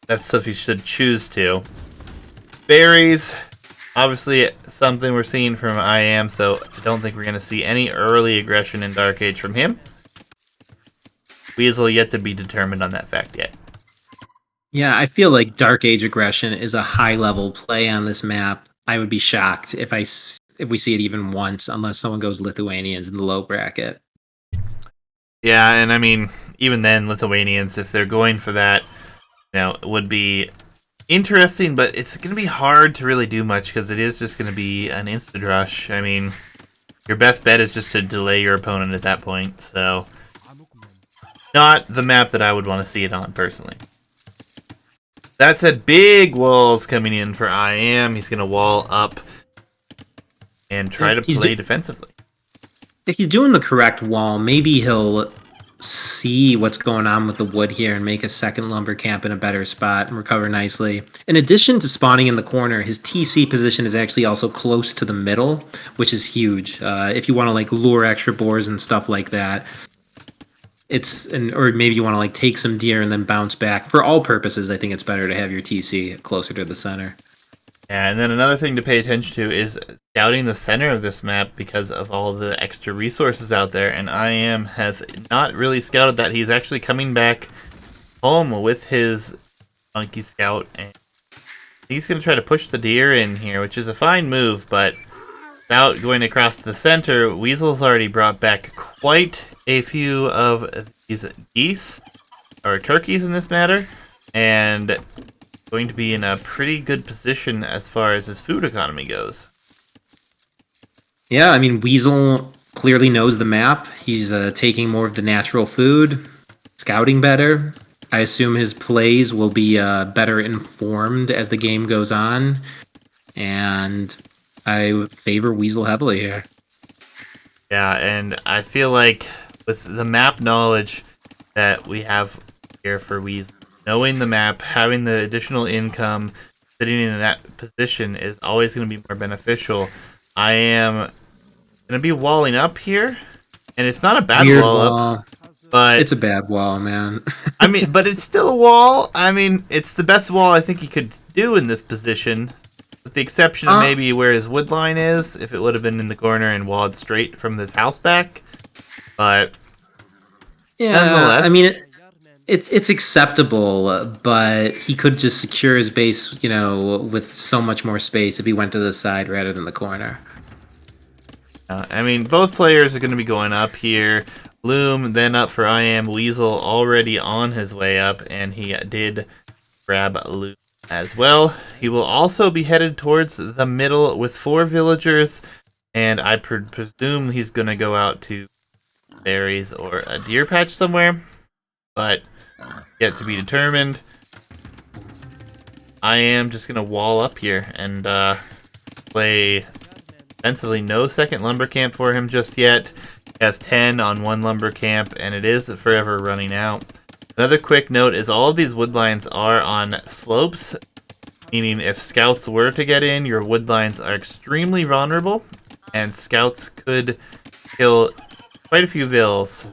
that's stuff he should choose to. Berries, obviously something we're seeing from IM, so I don't think we're going to see any early aggression in Dark Age from him. Weasel yet to be determined on that fact yet. Yeah, I feel like Dark Age aggression is a high level play on this map. I would be shocked if we see it even once, unless someone goes Lithuanians in the low bracket. Yeah, and I mean, even then, Lithuanians, if they're going for that, it would be interesting, but it's going to be hard to really do much because it is just going to be an instant rush. I mean, your best bet is just to delay your opponent at that point, so not the map that I would want to see it on, personally. That said, big walls coming in for IM. He's going to wall up and try to play defensively. If he's doing the correct wall, maybe he'll see what's going on with the wood here and make a second lumber camp in a better spot and recover nicely. In addition to spawning in the corner, his TC position is actually also close to the middle, which is huge. If you want to like lure extra boars and stuff like that, or maybe you want to like take some deer and then bounce back. For all purposes, I think it's better to have your TC closer to the center. Yeah, and then another thing to pay attention to is scouting the center of this map because of all the extra resources out there, and IM has not really scouted that. He's actually coming back home with his monkey scout, and he's going to try to push the deer in here, which is a fine move, but without going across the center, Weasel's already brought back quite a few of these geese, or turkeys in this matter, and going to be in a pretty good position as far as his food economy goes. Yeah, I mean, Weasel clearly knows the map. He's taking more of the natural food, scouting better. I assume his plays will be better informed as the game goes on, and I favor Weasel heavily here. Yeah, and I feel like with the map knowledge that we have here for Weasel, knowing the map, having the additional income, sitting in that position is always going to be more beneficial. I am going to be walling up here, and it's not a bad wall up, but it's a bad wall, man. I mean, but it's still a wall. I mean, it's the best wall I think he could do in this position. with the exception of maybe where his wood line is, if it would have been in the corner and walled straight from this house back. But Yeah, I nonetheless, mean, it's acceptable, but he could just secure his base, with so much more space if he went to the side rather than the corner. I mean, both players are going to be going up here. Loom then up for IM. Weasel already on his way up, and he did grab Loom as well. He will also be headed towards the middle with 4 villagers, and I presume he's going to go out to berries or a deer patch somewhere, but yet to be determined. I am just going to wall up here and play defensively. No second lumber camp for him just yet. He has 10 on 1 lumber camp, and it is forever running out. Another quick note is all of these wood lines are on slopes, meaning if scouts were to get in, your wood lines are extremely vulnerable, and scouts could kill quite a few vills.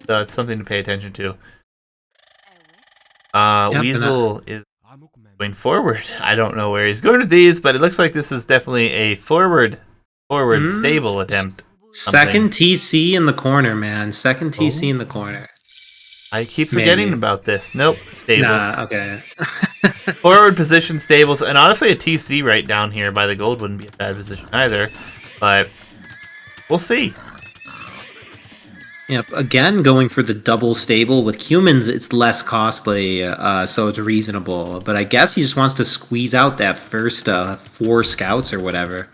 So it's something to pay attention to. Weasel is going forward. I don't know where he's going with these, but it looks like this is definitely a forward stable attempt. Second TC in the corner, man. Second TC in the corner. I keep forgetting about this. Nope, stables. Nah, okay. Forward position stables, and honestly a TC right down here by the gold wouldn't be a bad position either, but we'll see. Yep, again, going for the double stable. With humans, it's less costly, so it's reasonable. But I guess he just wants to squeeze out that first 4 scouts or whatever.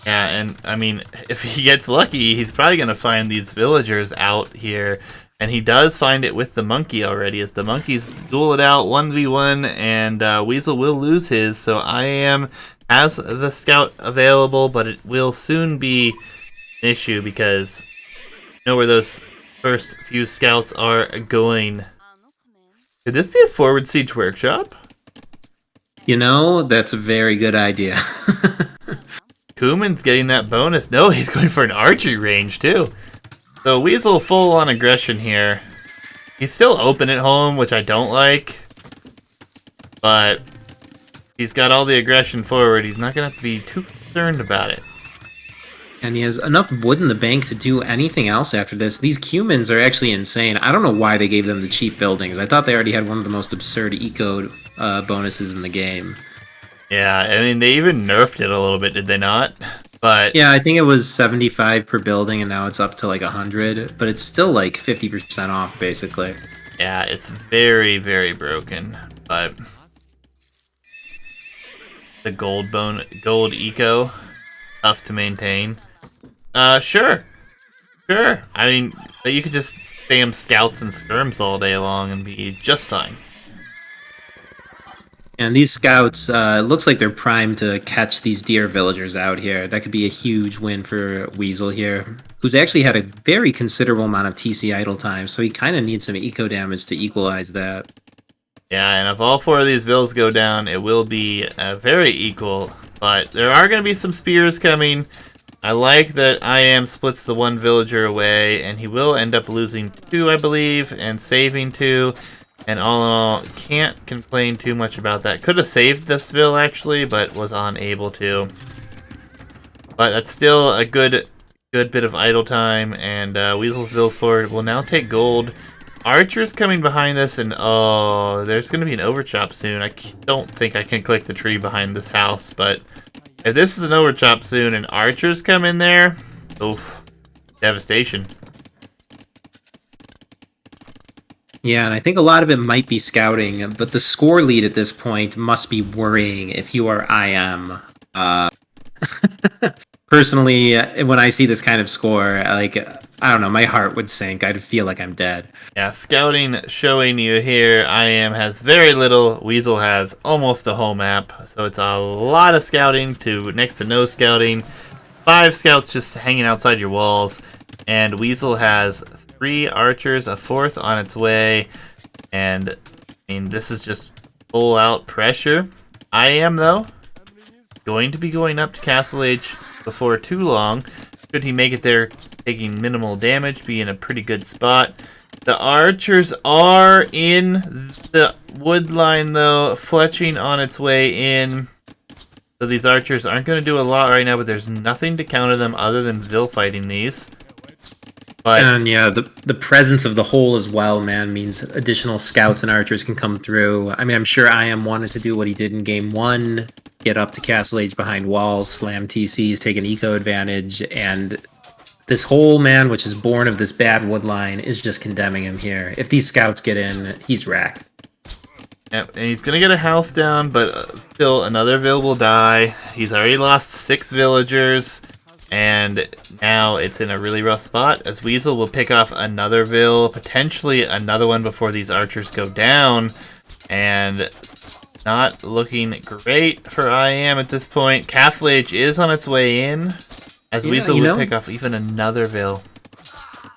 Yeah, and I mean, if he gets lucky, he's probably going to find these villagers out here. And he does find it with the monkey already, as the monkeys duel it out 1v1, and Weasel will lose his. So IM has the scout available, but it will soon be an issue because you know where those first few scouts are going. Could this be a forward siege workshop? That's a very good idea. Kuman's getting that bonus. No, he's going for an archery range too. So Weasel full on aggression here. He's still open at home, which I don't like. But he's got all the aggression forward. He's not going to have to be too concerned about it. And he has enough wood in the bank to do anything else after this. These Cumans are actually insane. I don't know why they gave them the cheap buildings. I thought they already had one of the most absurd eco bonuses in the game. Yeah, I mean, they even nerfed it a little bit, did they not? But yeah, I think it was 75 per building, and now it's up to like 100. But it's still like 50% off, basically. Yeah, it's very, very broken. But the gold eco, tough to maintain. Sure. I mean, you could just spam scouts and skirms all day long and be just fine. And these scouts, it looks like they're primed to catch these deer villagers out here. That could be a huge win for Weasel here, who's actually had a very considerable amount of TC idle time, so he kind of needs some eco damage to equalize that. Yeah, and if all 4 of these vills go down, it will be very equal. But there are going to be some spears coming. I like that IM splits the 1 villager away, and he will end up losing 2, I believe, and saving 2. And all in all, can't complain too much about that. Could have saved this vill, actually, but was unable to. But that's still a good bit of idle time, and Weasel's vills forward will now take gold. Archer's coming behind this, and oh, there's going to be an overchop soon. I don't think I can click the tree behind this house, but if this is an overchop soon and Archers come in there, oof, devastation. Yeah, and I think a lot of it might be scouting, but the score lead at this point must be worrying if you are IM. Personally, when I see this kind of score, I don't know, my heart would sink. I'd feel like I'm dead. Yeah, scouting showing you here, IM has very little. Weasel has almost the whole map, so it's a lot of scouting to next to no scouting. 5 scouts just hanging outside your walls, and Weasel has 3 archers, a 4th on its way, and I mean, this is just full out pressure. IM, though, going to be going up to Castle Age before too long. Should he make it there, taking minimal damage, be in a pretty good spot. The archers are in the wood line, though, fletching on its way in. So these archers aren't going to do a lot right now, but there's nothing to counter them other than Vil fighting these. But And yeah, the presence of the hole as well, man, means additional scouts and archers can come through. I mean, I'm sure IM wanted to do what he did in game 1, get up to Castle Age behind walls, slam TCs, take an eco advantage, and this hole, man, which is born of this bad wood line, is just condemning him here. If these scouts get in, he's racked. Yep, and he's going to get a house down, but still another Vil will die. He's already lost 6 villagers. And now it's in a really rough spot, as Weasol will pick off another Vil, potentially another one before these archers go down. And not looking great for IM at this point. Castle Age is on its way in, as Weasol will pick off even another Vil.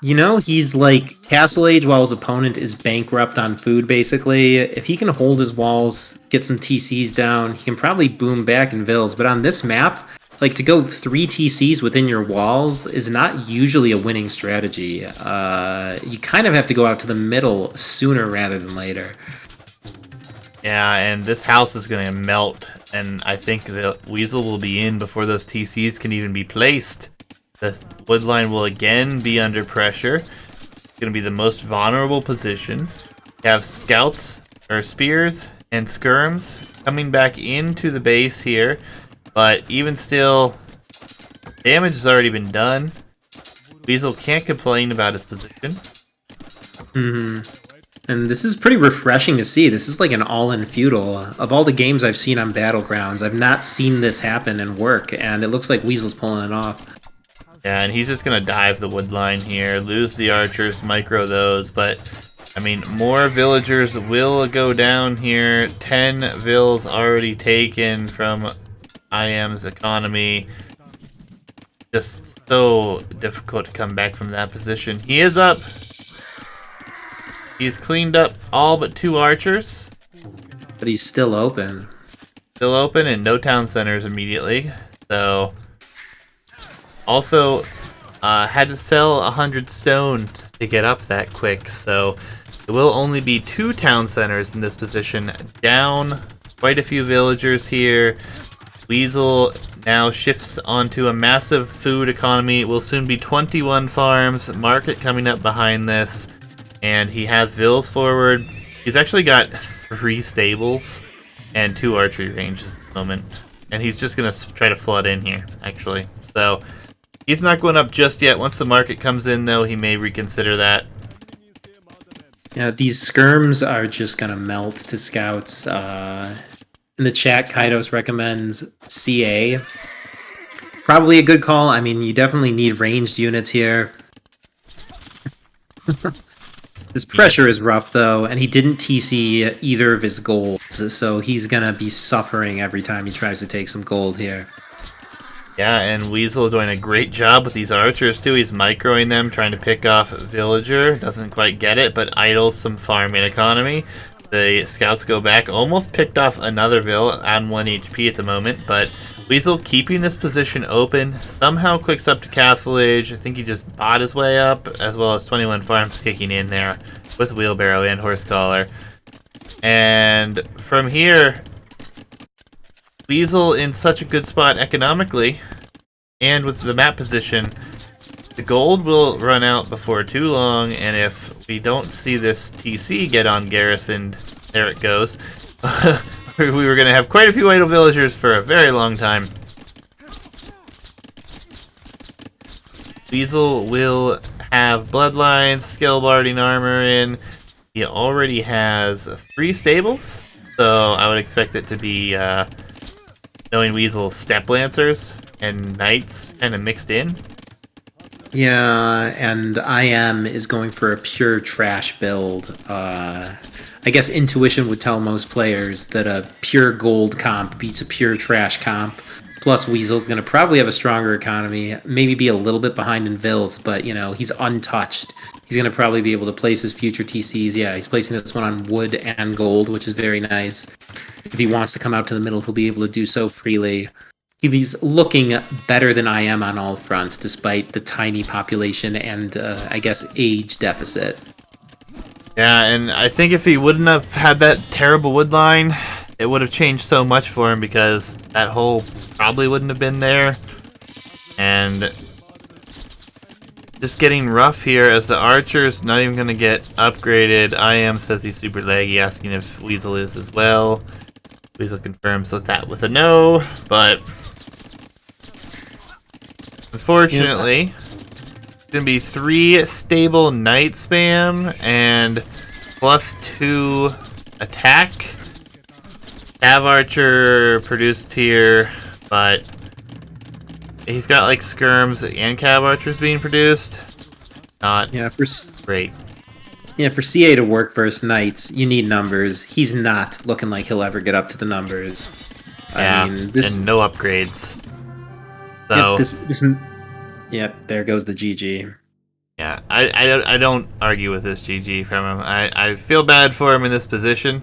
You know, he's like Castle Age while his opponent is bankrupt on food, basically. If he can hold his walls, get some TCs down, he can probably boom back in Vils. But on this map, like, to go 3 TCs within your walls is not usually a winning strategy. You kind of have to go out to the middle sooner rather than later. Yeah, and this house is going to melt, and I think the Weasol will be in before those TCs can even be placed. The wood line will again be under pressure. It's going to be the most vulnerable position. You have scouts, or spears, and skirms coming back into the base here. But even still, damage has already been done. Weasol can't complain about his position. And this is pretty refreshing to see. This is like an all-in feudal. Of all the games I've seen on Battlegrounds, I've not seen this happen and work, and it looks like Weasol's pulling it off. Yeah, and he's just going to dive the wood line here, lose the archers, micro those, but I mean, more villagers will go down here. 10 Vils already taken from IM's economy. Just so difficult to come back from that position. He is up. He's cleaned up all but 2 archers. But he's still open. Still open and no town centers immediately. So, also had to sell 100 stone to get up that quick. So, there will only be 2 town centers in this position. Down quite a few villagers here. Weasol now shifts onto a massive food economy. Will soon be 21 farms. Market coming up behind this. And he has Vils forward. He's actually got 3 stables and 2 archery ranges at the moment. And he's just going to try to flood in here, actually. So, he's not going up just yet. Once the market comes in, though, he may reconsider that. Yeah, these skirms are just going to melt to scouts. In the chat, Kaidos recommends CA. Probably a good call. I mean, you definitely need ranged units here. This pressure is rough, though, and he didn't TC either of his golds, so he's going to be suffering every time he tries to take some gold here. Yeah, and Weasol doing a great job with these archers, too. He's microing them, trying to pick off Villager. Doesn't quite get it, but idles some farming economy. The scouts go back, almost picked off another Vil on 1 HP at the moment, but Weasol keeping this position open, somehow clicks up to Castle Age. I think he just bought his way up, as well as 21 farms kicking in there with Wheelbarrow and Horse Collar. And from here, Weasol in such a good spot economically, and with the map position, the gold will run out before too long, and if we don't see this TC get on garrisoned, there it goes. We were going to have quite a few idle villagers for a very long time. Weasol will have bloodlines, skill barding armor in. He already has 3 stables, so I would expect it to be, knowing Weasol's step lancers and knights kind of mixed in. Yeah, and IM is going for a pure trash build. I guess intuition would tell most players that a pure gold comp beats a pure trash comp. Plus, Weasol's going to probably have a stronger economy, maybe be a little bit behind in Vils, but, you know, he's untouched. He's going to probably be able to place his future TCs. Yeah, he's placing this one on wood and gold, which is very nice. If he wants to come out to the middle, he'll be able to do so freely. He's looking better than I am on all fronts, despite the tiny population and, I guess, age deficit. Yeah, and I think if he wouldn't have had that terrible wood line, it would have changed so much for him because that hole probably wouldn't have been there. And just getting rough here as the Archer's not even going to get upgraded. IM says he's super laggy, asking if Weasel is as well. Weasel confirms that with a no, but unfortunately, it's going to be 3 stable night spam and +2 attack. Cav Archer produced here, but he's got like skirms and Cav Archers being produced. Not great. Yeah, for CA to work versus Knights, you need numbers. He's not looking like he'll ever get up to the numbers. Yeah, I mean, this and no upgrades. Yep, So yep, there goes the GG. yeah, I don't argue with this GG from him. I feel bad for him in this position,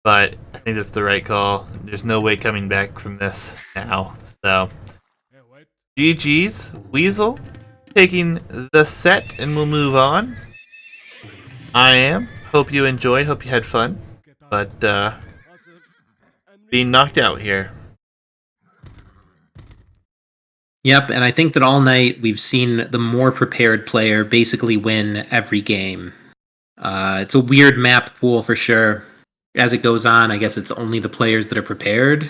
but I think that's the right call. There's no way coming back from this now. So GG's Weasel taking the set, and we'll move on. Hope you enjoyed. Hope you had fun. But being knocked out here. Yep, and I think that all night we've seen the more prepared player basically win every game. It's a weird map pool for sure. As it goes on, I guess it's only the players that are prepared,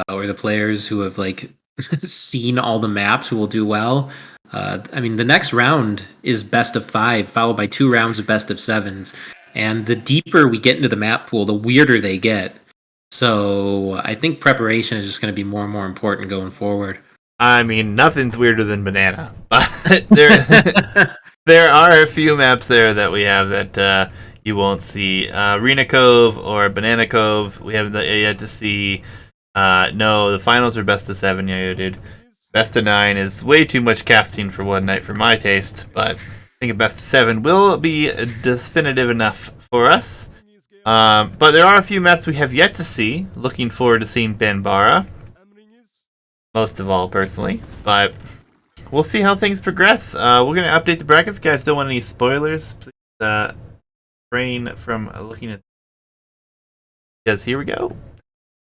or the players who have like seen all the maps who will do well. I mean, the next round is best of 5, followed by 2 rounds of best of 7s. And the deeper we get into the map pool, the weirder they get. So I think preparation is just going to be more and more important going forward. I mean, nothing's weirder than Banana, but there are a few maps there that we have that you won't see. Rena Cove or Banana Cove, we have yet to see. No, the finals are best of 7, yo, dude. Best of 9 is way too much casting for one night for my taste, but I think a best of 7 will be definitive enough for us. But there are a few maps we have yet to see. Looking forward to seeing Banbara. Most of all, personally. But we'll see how things progress. We're going to update the bracket. If you guys don't want any spoilers, please refrain from looking at, because here we go.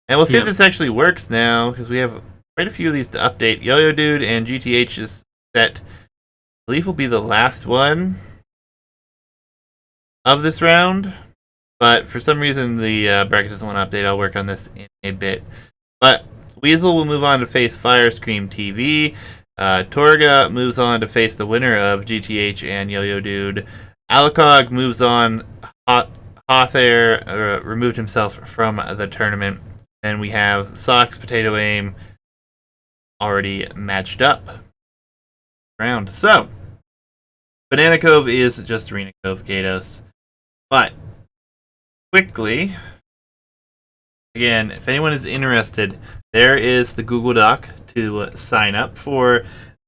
And we'll see if this actually works now, because we have quite a few of these to update. Yo-Yo Dude and GTH is set. I believe will be the last one of this round. But for some reason, the bracket doesn't want to update. I'll work on this in a bit. But Weasel will move on to face Firescream TV. Torga moves on to face the winner of GTH and Yo-Yo Dude. Alacog moves on. Hothair removed himself from the tournament. And we have Socks, Potato Aim already matched up. Round. So, Banana Cove is just Arena Cove, Gatos. But, quickly, again, if anyone is interested, there is the Google Doc to sign up for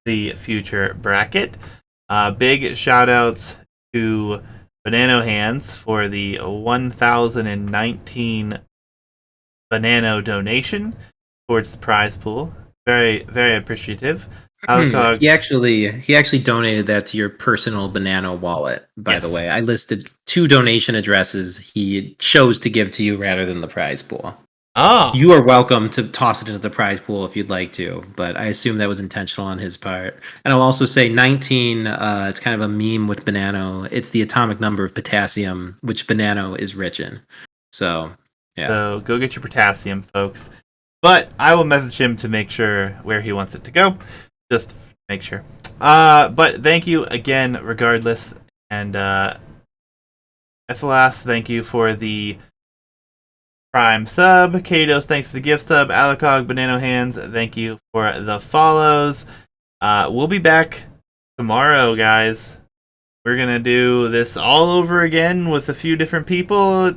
the future bracket. Big shout outs to Banano Hands for the 1019 Banano donation towards the prize pool. Very, very appreciative. He actually donated that to your personal Banano wallet, by the way. I listed 2 donation addresses he chose to give to you rather than the prize pool. Oh. You are welcome to toss it into the prize pool if you'd like to, but I assume that was intentional on his part. And I'll also say 19, it's kind of a meme with Banano. It's the atomic number of potassium, which Banano is rich in. So, yeah. So go get your potassium, folks. But I will message him to make sure where he wants it to go. Just make sure. But thank you again, regardless. And FLS, thank you for the Prime sub. Kados, thanks for the gift sub. Alacog, Banano Hands, thank you for the follows. We'll be back tomorrow, guys. We're going to do this all over again with a few different people.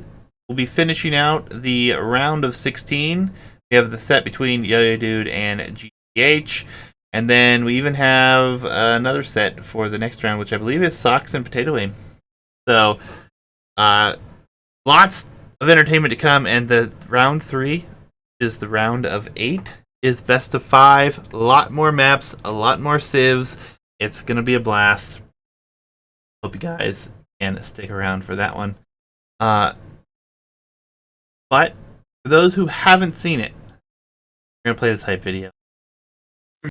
We'll be finishing out the round of 16. We have the set between Yo-Yo Dude and GH. And then we even have another set for the next round, which I believe is Socks and Potato Aim. So, lots of entertainment to come. And the round 3 is the round of 8, is best of 5. A lot more maps, a lot more civs. It's going to be a blast. Hope you guys can stick around for that one. But For those who haven't seen it, we're gonna play this hype video.